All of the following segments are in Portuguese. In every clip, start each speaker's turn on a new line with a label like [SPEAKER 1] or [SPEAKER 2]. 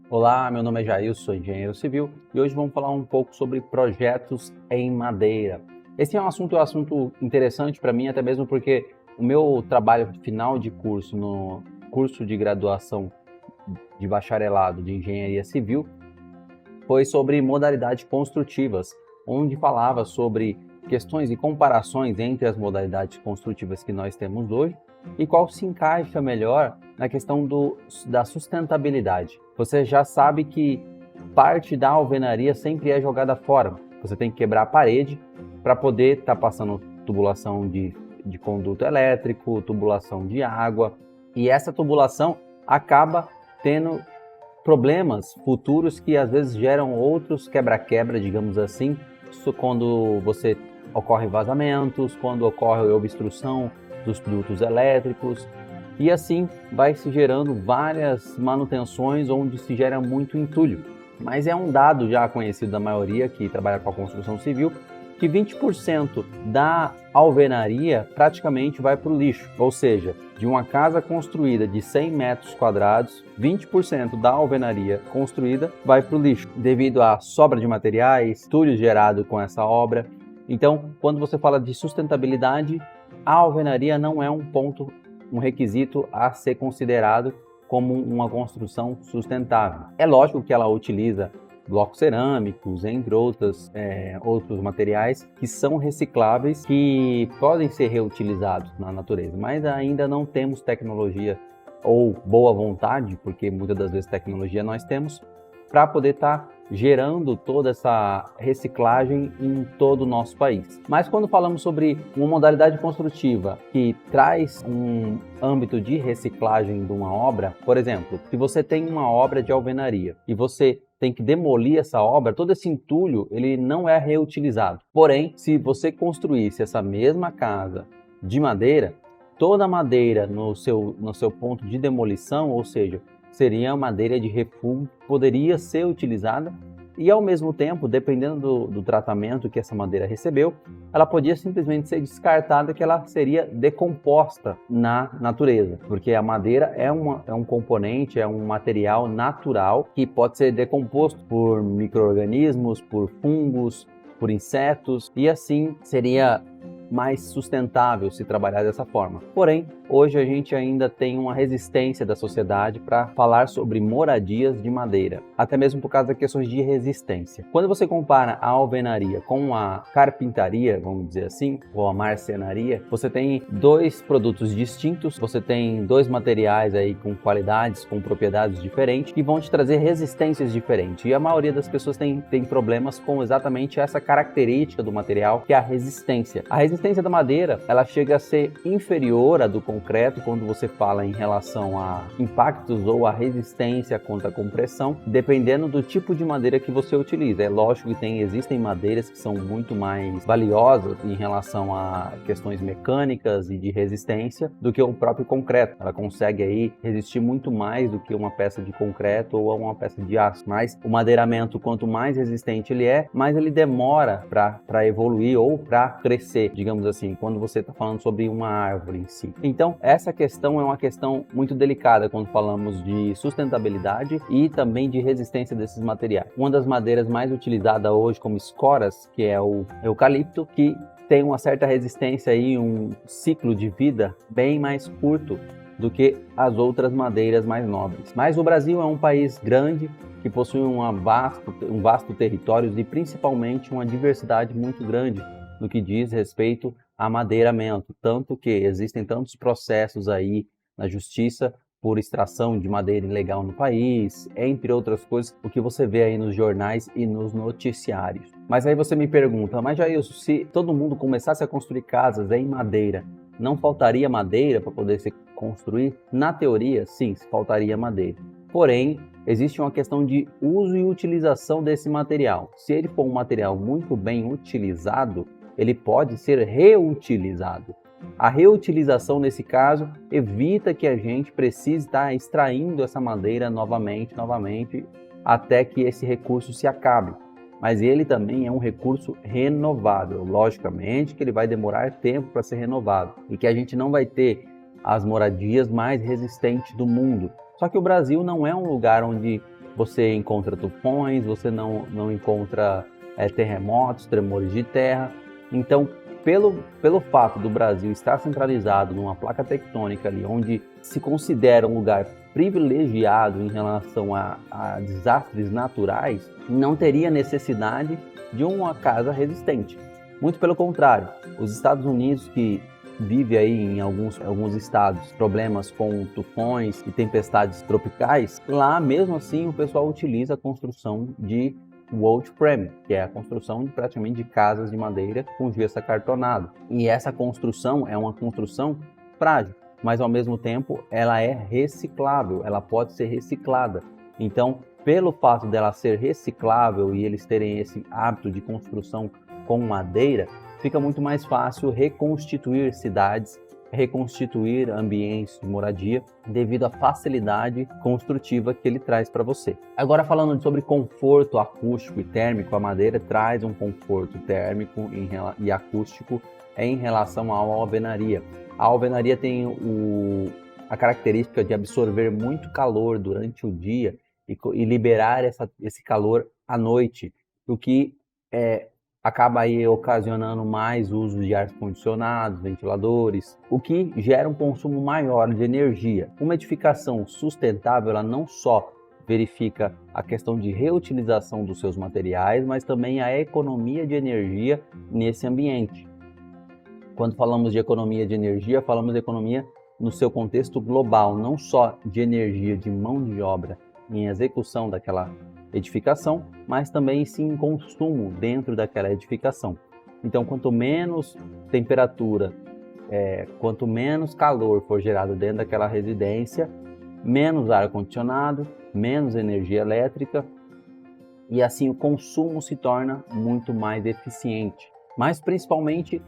[SPEAKER 1] Olá, meu nome é Jair, sou engenheiro civil e hoje vamos falar um pouco sobre projetos em madeira. Esse é um assunto interessante para mim, até mesmo porque o meu trabalho final de curso no curso de graduação de bacharelado de engenharia civil foi sobre modalidades construtivas, onde falava sobre questões e comparações entre as modalidades construtivas que nós temos hoje e qual se encaixa melhor na questão da sustentabilidade. Você já sabe que parte da alvenaria sempre é jogada fora. Você tem que quebrar a parede para poder estar passando tubulação de conduto elétrico, tubulação de água, e essa tubulação acaba tendo problemas futuros que às vezes geram outros quebra-quebra, digamos assim, isso quando você ocorre vazamentos, quando ocorre obstrução dos dutos elétricos, e assim vai se gerando várias manutenções onde se gera muito entulho. Mas é um dado já conhecido da maioria que trabalha com a construção civil, que 20% da alvenaria praticamente vai para o lixo, ou seja, de uma casa construída de 100 metros quadrados, 20% da alvenaria construída vai para o lixo, devido à sobra de materiais, entulho gerado com essa obra. Então, quando você fala de sustentabilidade, a alvenaria não é um requisito a ser considerado como uma construção sustentável. É lógico que ela utiliza blocos cerâmicos, entre outros materiais que são recicláveis, que podem ser reutilizados na natureza, mas ainda não temos tecnologia ou boa vontade, porque muitas das vezes tecnologia nós temos, para poder estar gerando toda essa reciclagem em todo o nosso país. Mas quando falamos sobre uma modalidade construtiva que traz um âmbito de reciclagem de uma obra, por exemplo, se você tem uma obra de alvenaria e você tem que demolir essa obra, todo esse entulho ele não é reutilizado. Porém, se você construísse essa mesma casa de madeira, toda a madeira no seu ponto de demolição, ou seja, seria madeira de refúgio, poderia ser utilizada e ao mesmo tempo, dependendo do tratamento que essa madeira recebeu, ela podia simplesmente ser descartada, que ela seria decomposta na natureza, porque a madeira é um componente, é um material natural que pode ser decomposto por micro-organismos, por fungos, por insetos, e assim seria mais sustentável se trabalhar dessa forma. Porém, hoje a gente ainda tem uma resistência da sociedade para falar sobre moradias de madeira, até mesmo por causa das questões de resistência. Quando você compara a alvenaria com a carpintaria, vamos dizer assim, ou a marcenaria, você tem dois produtos distintos, você tem dois materiais aí com qualidades, com propriedades diferentes, que vão te trazer resistências diferentes. E a maioria das pessoas tem problemas com exatamente essa característica do material, que é a resistência. A resistência da madeira, ela chega a ser inferior à do concreto quando você fala em relação a impactos ou a resistência contra a compressão, dependendo do tipo de madeira que você utiliza. É lógico que existem madeiras que são muito mais valiosas em relação a questões mecânicas e de resistência do que o próprio concreto. Ela consegue aí resistir muito mais do que uma peça de concreto ou uma peça de aço. Mas o madeiramento, quanto mais resistente ele é, mais ele demora para evoluir ou para crescer, digamos assim, quando você está falando sobre uma árvore em si. Então, essa questão é uma questão muito delicada quando falamos de sustentabilidade e também de resistência desses materiais. Uma das madeiras mais utilizadas hoje como escoras, que é o eucalipto, que tem uma certa resistência e um ciclo de vida bem mais curto do que as outras madeiras mais nobres. Mas o Brasil é um país grande que possui um vasto território e principalmente uma diversidade muito grande no que diz respeito a madeiramento, tanto que existem tantos processos aí na justiça por extração de madeira ilegal no país, entre outras coisas, o que você vê aí nos jornais e nos noticiários. Mas aí você me pergunta, mas Jailson, se todo mundo começasse a construir casas em madeira, não faltaria madeira para poder se construir? Na teoria, sim, faltaria madeira. Porém, existe uma questão de uso e utilização desse material. Se ele for um material muito bem utilizado, ele pode ser reutilizado. A reutilização, nesse caso, evita que a gente precise estar extraindo essa madeira novamente, até que esse recurso se acabe. Mas ele também é um recurso renovável. Logicamente que ele vai demorar tempo para ser renovado e que a gente não vai ter as moradias mais resistentes do mundo. Só que o Brasil não é um lugar onde você encontra tufões, você não encontra terremotos, tremores de terra. Então, pelo fato do Brasil estar centralizado numa placa tectônica ali, onde se considera um lugar privilegiado em relação a desastres naturais, não teria necessidade de uma casa resistente. Muito pelo contrário, os Estados Unidos, que vive aí em alguns estados problemas com tufões e tempestades tropicais, lá mesmo assim o pessoal utiliza a construção de wood frame, que é a construção praticamente de casas de madeira com gesso acartonado. E essa construção é uma construção frágil, mas ao mesmo tempo ela é reciclável, ela pode ser reciclada. Então, pelo fato dela ser reciclável e eles terem esse hábito de construção com madeira, fica muito mais fácil reconstituir cidades, reconstituir ambientes de moradia devido à facilidade construtiva que ele traz para você. Agora, falando sobre conforto acústico e térmico, a madeira traz um conforto térmico e acústico em relação à alvenaria. A alvenaria tem a característica de absorver muito calor durante o dia e liberar esse calor à noite, o que acaba aí ocasionando mais uso de ar-condicionados, ventiladores, o que gera um consumo maior de energia. Uma edificação sustentável, ela não só verifica a questão de reutilização dos seus materiais, mas também a economia de energia nesse ambiente. Quando falamos de economia de energia, falamos de economia no seu contexto global, não só de energia de mão de obra em execução daquela edificação, mas também sim em consumo dentro daquela edificação. Então, quanto menos temperatura, quanto menos calor for gerado dentro daquela residência, menos ar-condicionado, menos energia elétrica, e assim o consumo se torna muito mais eficiente. Mas principalmente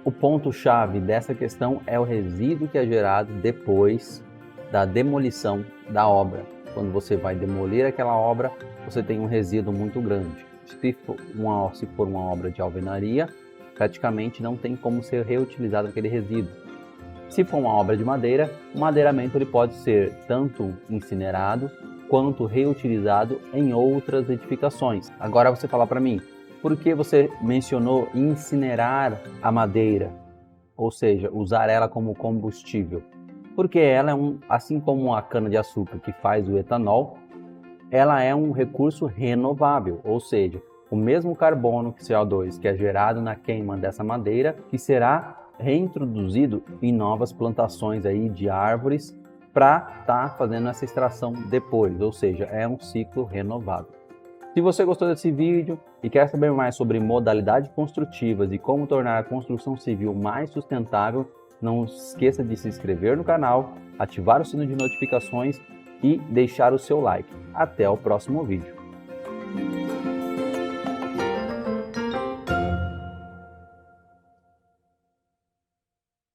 [SPEAKER 1] o ponto-chave dessa questão é o resíduo que é gerado depois da demolição da obra. Quando você vai demolir aquela obra, você tem um resíduo muito grande. Se for uma obra de alvenaria, praticamente não tem como ser reutilizado aquele resíduo. Se for uma obra de madeira, o madeiramento ele pode ser tanto incinerado quanto reutilizado em outras edificações. Agora você fala para mim, por que você mencionou incinerar a madeira? Ou seja, usar ela como combustível? Porque ela assim como a cana-de-açúcar que faz o etanol, ela é um recurso renovável, ou seja, o mesmo carbono, CO2, que é gerado na queima dessa madeira, que será reintroduzido em novas plantações aí de árvores para estar fazendo essa extração depois, ou seja, é um ciclo renovável. Se você gostou desse vídeo e quer saber mais sobre modalidades construtivas e como tornar a construção civil mais sustentável, não esqueça de se inscrever no canal, ativar o sino de notificações e deixar o seu like. Até o próximo vídeo.